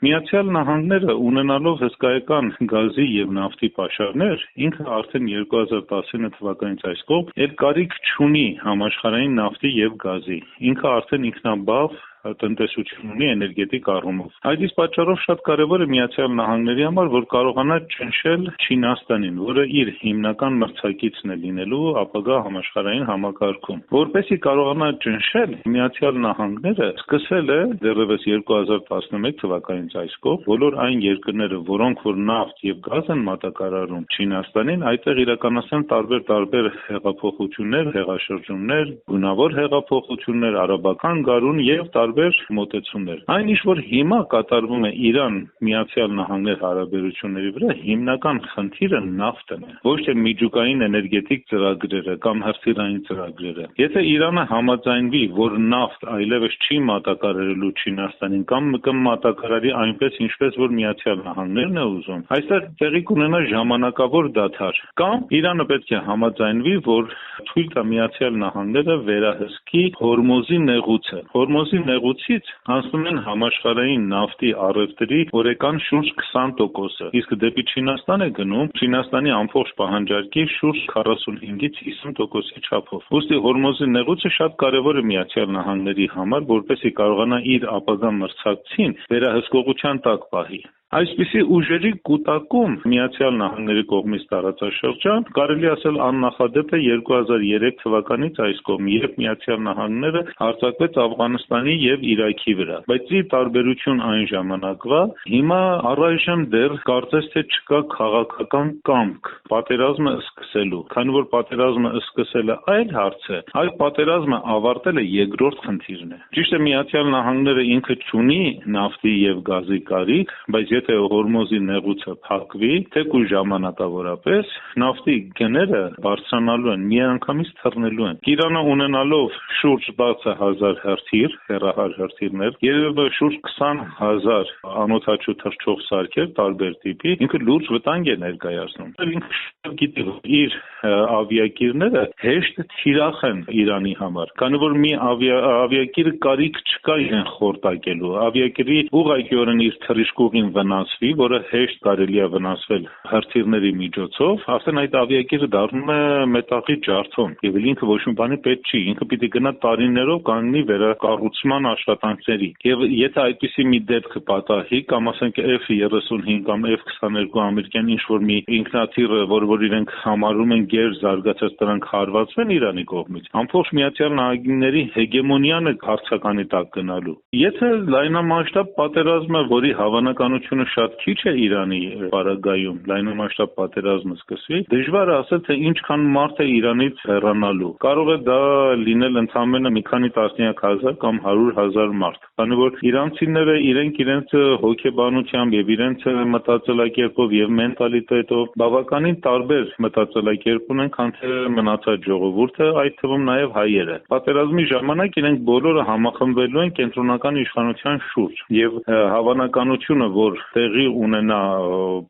Միացյալ Նահանգները ունենալով հսկայական գազի եւ նավթի պաշարներ, ինքը արդեն 2019 թվականից այս կողմ էլ կարիք չունի համաշխարհային նավթի եւ գազի։ Ինքը արդեն ինքնաբավ տնտեսություն ունի էներգետիկ առումով։ Այդ իսկ պատճառով շատ կարևոր է Միացյալ Նահանգների համար, որ կարողանա ճնշել Չինաստանին, որը իր հիմնական մրցակիցն է լինելու ապագա համաշխարհային համակարգում։ Որպեսզի կարողանա ճնշել, Միացյալ Նահանգները սկսել է դեռևս 2011 թվականից այս կողմ բոլոր այն երկրները, որոնք որ նավթ եւ գազ են մատակարարում Չինաստանին, այդտեղ իրականացան տարբեր հեղափոխություններ, հեղաշրջումներ, գունավոր հեղափոխություններ, արաբական գարուն եւ մոտեցումներ։ Այն ինչ որ հիմա կատարվում է Իրան-Միացյալ Նահանգներ հարաբերությունների վրա, հիմնական խնդիրը նավթն է, ոչ թե միջուկային էներգետիկ ծրագրերը կամ հրթիռային ծրագրերը։ Եթե Իրանը համաձայնվի, որ նավթ այլևս չի մատակարարելու Չինաստանին կամ կմատակարարի այնպես, ինչպես որ Միացյալ Նահանգներն է ուզում, այստեղ տեղի կունենա ժամանակավոր դադար։ Կամ Իրանը պետք է համաձայնվի, որ թույլ տա Միացյալ Նահանգները վերահսկի Հորմուզի նեղուցը։ Հորմուզի նեղուցից անցնում են համաշխարհային նավթի առևտրի օրական շուրջ 20%-ը, իսկ դեպի Չինաստան է գնում Չինաստանի ամբողջ պահանջարկի շուրջ 45-ից 50%-ի չափով։ Ուստի Հորմուզի նեղուցը շատ կարևոր է Միացյալ Նահանգների համար, որպեսզի կարողանա իր ապագա մրցակցին վերահսկողության տակ պահի։ Այսպիսի ուժերի կուտակում Միացյալ Նահանգների կողմից տարածաշրջան կարելի ասել աննախադեպ է 2003 թվականից այս կողմ, երբ Միացյալ Նահանգները հարձակվեց Աֆղանստանի եւ Իրաքի վրա։ Բայց ի տարբերություն այն ժամանակվա, հիմա առայժմ դեռ կարծես թե չկա քաղաքական կամք պատերազմը սկսելու, քանի որ պատերազմը սկսելը այլ հարց է, այլ պատերազմը ավարտելը երկրորդ խնդիրն է։ Ճիշտ է, Միացյալ Նահանգները ինքը չունի նավթի եւ գազի կարիք, բայց եթե Հորմուզի նեղուցը փակվի, թեկուզ ժամանակավորապես նավթի գները բարձրանալու են, միանգամից թռնելու են։ Իրանը ունենալով շուրջ 10,000 հրթիռ, հեռահար հրթիռներ եւ շուրջ 20,000 անօդաչու թռչող սարքեր տարբեր տիպի, ինքը լուրջ վտանգ է ներկայացնում։ Ինքը գիտի, իր ավիակիրները հեշտ թիրախ են Իրանի համար, քանի որ մի ավիակիրը կարիք չկա իրեն խորտակելու։ Ավիակիրի ուղղակիորեն իր թռիչքուղին վնասվի, որը հեշտ կարելի է վնասվել հրթիռների միջոցով, ասեն այդ ավիակիրը դառնում է մետաղի ջարդում եւ ինքը ոչ մի բանի պետք չի, ինքը պիտի գնա տարիներով կանգնի վերակառուցման աշխատանքների։ Եվ եթե այդպիսի մի դեպք պատահի, կամ ասենք F-35 կամ F-22 ամերիկյան ինչ-որ մի ինքնաթիռը, որ իրենք համարում են գեր զարգացած, դրանք հարվածվեն Իրանի կողմից, ամբողջ Միացյալ Նահանգների հեգեմոնիան է հարցականի տակ գնալու։ Եթե լայնամասշտաբ պատերազմը, որի հավանականությունը շատ քիչ է Իրանի պարագայում, լայնամասշտաբ պատերազմը սկսվի, դժվար է ասել, թե ինչքան մարդ է Իրանից հեռանալու։ Կարող է դա լինել ընդամենը մի քանի տասնյակ հազար կամ 100,000 մարդ, քանի որ իրանցիները իրենց հոգեբանությամբ եւ իրենց մտածելակերպով եւ մենտալիտետով բավականին տարբեր մտածելակերպ ունեն, քան թե մնացած ժողովուրդը, այդ թվում նաեւ հայերը։ Պատերազմի ժամանակ իրենք բոլորը համախմբվելու են կենտրոնական իշխանության շուրջ եւ հավանականությունը, որ տեղի ունենա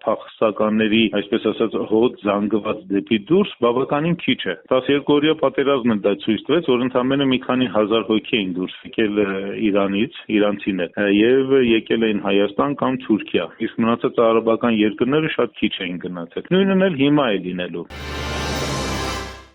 փախստականների, այսպես ասած, հոտ զանգված դեպի դուրս, բավականին քիչ է։ 12-օրյա պատերազմը դա ցույց տվեց, որ ընդամենը մի քանի հազար հոգի էին դուրս եկել Իրանից, իրանցիներ, եւ եկել էին Հայաստան կամ Թուրքիա, իսկ մնացած արաբական երկրները շատ քիչ էին գնացել։ Նույնն էլ հիմա է լինելու։